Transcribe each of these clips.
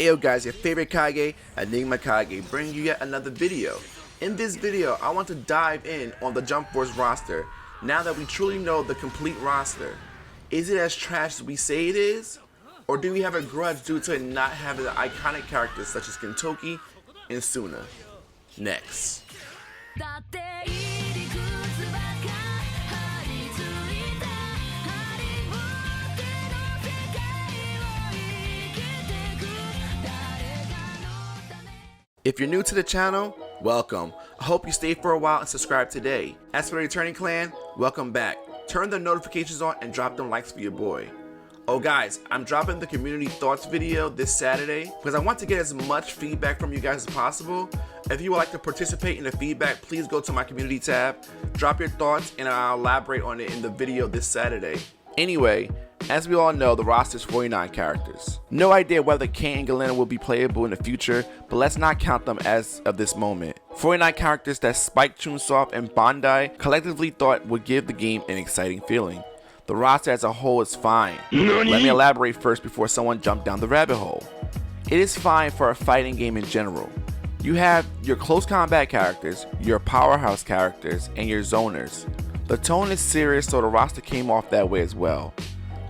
Yo guys, your favorite Kage, Enigma Kage, bringing you yet another video. In this video, I want to dive in on the Jump Force roster, now that we truly know the complete roster. Is it as trash as we say it is? Or do we have a grudge due to it not having the iconic characters such as Kentoki and Suna? Next. If you're new to the channel, welcome. I hope you stay for a while and subscribe today. As for the returning clan, welcome back. Turn the notifications on and drop them likes for your boy. Oh guys, I'm dropping the community thoughts video this Saturday because I want to get as much feedback from you guys as possible. If you would like to participate in the feedback, please go to my community tab, drop your thoughts, and I'll elaborate on it in the video this Saturday. Anyway, as we all know, the roster is 49 characters. No idea whether Kane and Galena will be playable in the future, but let's not count them as of this moment. 49 characters that Spike Chunsoft and Bandai collectively thought would give the game an exciting feeling. The roster as a whole is fine. Let me elaborate first before someone jumps down the rabbit hole. It is fine for a fighting game in general. You have your close combat characters, your powerhouse characters, and your zoners. The tone is serious, so the roster came off that way as well.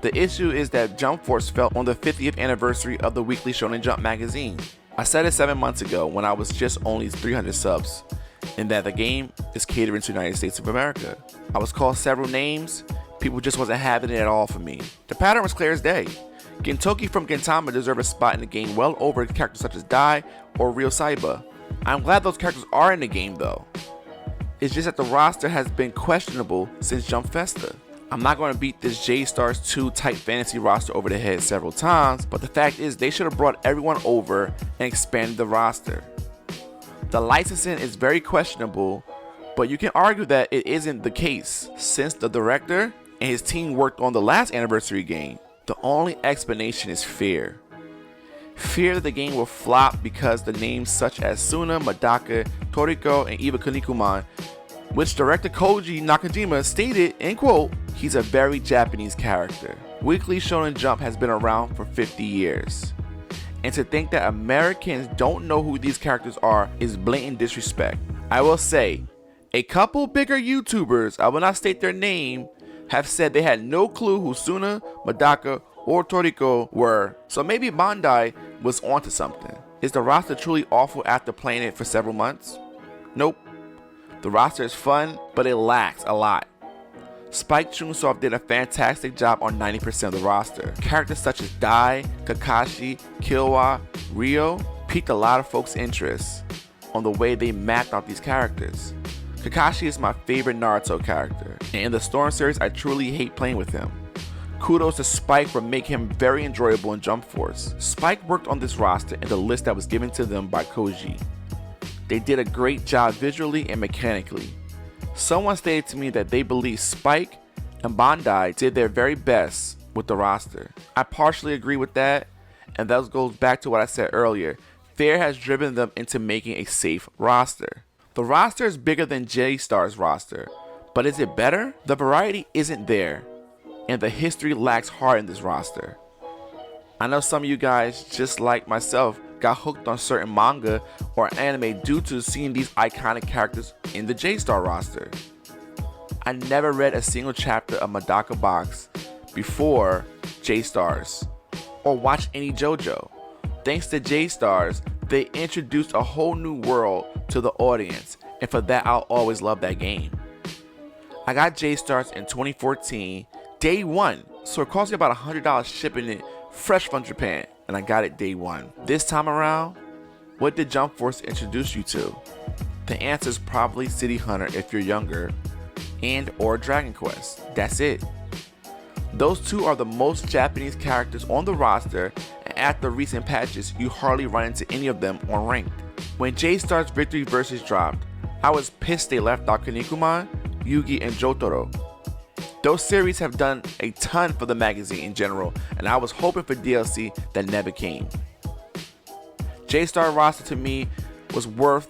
The issue is that Jump Force fell on the 50th anniversary of the weekly Shonen Jump magazine. I said it 7 months ago when I was just only 300 subs, and that the game is catering to the United States of America. I was called several names, people just wasn't having it at all for me. The pattern was clear as day. Kentoki from Gintama deserved a spot in the game well over characters such as Dai or Real Saiba. I'm glad those characters are in the game though. It's just that the roster has been questionable since Jump Festa. I'm not going to beat this J-Stars 2 type fantasy roster over the head several times, but the fact is they should have brought everyone over and expanded the roster. The licensing is very questionable, but you can argue that it isn't the case since the director and his team worked on the last anniversary game. The only explanation is fear. Fear that the game will flop because the names such as Suna, Madaka, Toriko, and Iba Kunikuman, which director Koji Nakajima stated, in quote, he's a very Japanese character. Weekly Shonen Jump has been around for 50 years. And to think that Americans don't know who these characters are is blatant disrespect. I will say, a couple bigger YouTubers, I will not state their name, have said they had no clue who Suna, Madaka, or Toriko were, so maybe Bandai was onto something. Is the roster truly awful after playing it for several months? Nope. The roster is fun, but it lacks a lot. Spike Chunsoft did a fantastic job on 90% of the roster. Characters such as Dai, Kakashi, Killua, Ryo piqued a lot of folks' interest on the way they mapped out these characters. Kakashi is my favorite Naruto character, and in the Storm series I truly hate playing with him. Kudos to Spike for making him very enjoyable in Jump Force. Spike worked on this roster and the list that was given to them by Koji. They did a great job visually and mechanically. Someone stated to me that they believe Spike and Bandai did their very best with the roster. I partially agree with that, and that goes back to what I said earlier. Fear has driven them into making a safe roster. The roster is bigger than J-Star's roster, but is it better? The variety isn't there, and the history lacks heart in this roster. I know some of you guys, just like myself, got hooked on certain manga or anime due to seeing these iconic characters in the J-Star roster. I never read a single chapter of Madaka Box before J-Stars or watched any JoJo. Thanks to J-Stars, they introduced a whole new world to the audience, and for that I'll always love that game. I got J-Stars in 2014, day one, so it cost me about $100 shipping it fresh from Japan, and I got it day one. This time around, what did Jump Force introduce you to? The answer is probably City Hunter if you're younger, and or Dragon Quest. That's it. Those two are the most Japanese characters on the roster, and after recent patches, you hardly run into any of them on ranked. When J-Star's Victory Versus dropped, I was pissed they left out Kinnikuman, Yugi, and Jotaro. Those series have done a ton for the magazine in general, and I was hoping for DLC that never came. J-Star roster to me was worth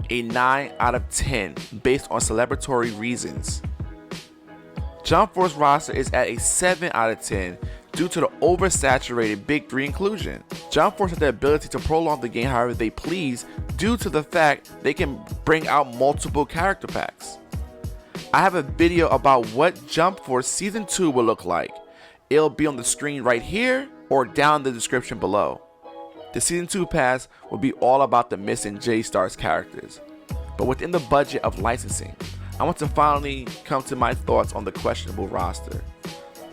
a 9 out of 10 based on celebratory reasons. Jump Force roster is at a 7 out of 10 due to the oversaturated Big 3 inclusion. Jump Force has the ability to prolong the game however they please due to the fact they can bring out multiple character packs. I have a video about what Jump Force Season 2 will look like. It'll be on the screen right here or down in the description below. The Season 2 pass will be all about the missing J-Stars characters, but within the budget of licensing. I want to finally come to my thoughts on the questionable roster.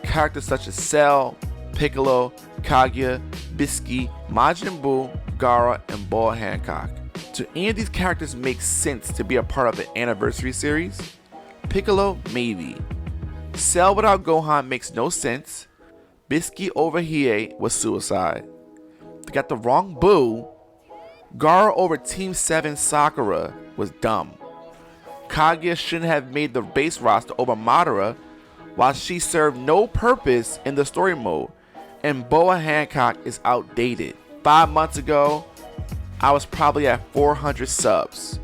Characters such as Cell, Piccolo, Kage, Bisky, Majin Buu, Gaara, and Boa Hancock. Do any of these characters make sense to be a part of an anniversary series? Piccolo, maybe. Cell without Gohan makes no sense. Bisky over Hiei was suicide. They got the wrong Buu. Gaara over Team 7 Sakura was dumb. Kage shouldn't have made the base roster over Madara, while she served no purpose in the story mode, and Boa Hancock is outdated. 5 months ago, I was probably at 400 subs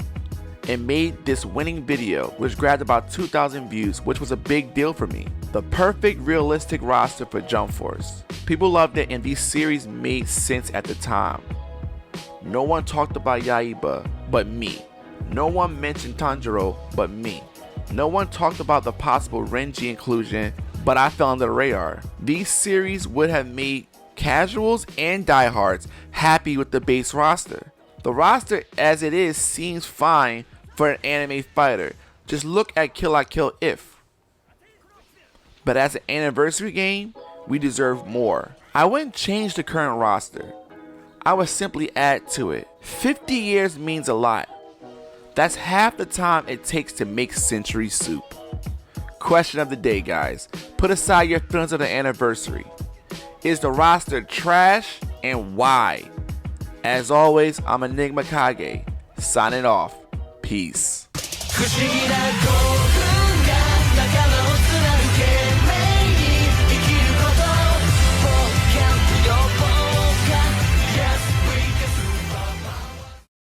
and made this winning video, which grabbed about 2,000 views, which was a big deal for me. The perfect realistic roster for Jump Force. People loved it and these series made sense at the time. No one talked about Yaiba but me. No one mentioned Tanjiro but me. No one talked about the possible Renji inclusion, but I fell under the radar. These series would have made casuals and diehards happy with the base roster. The roster as it is seems fine for an anime fighter. Just look at Kill la Kill If. But as an anniversary game, we deserve more. I wouldn't change the current roster. I would simply add to it. 50 years means a lot. That's half the time it takes to make Century Soup. Question of the day, guys. Put aside your feelings of the anniversary. Is the roster trash and why? As always, I'm Enigma Kage, signing off. Peace.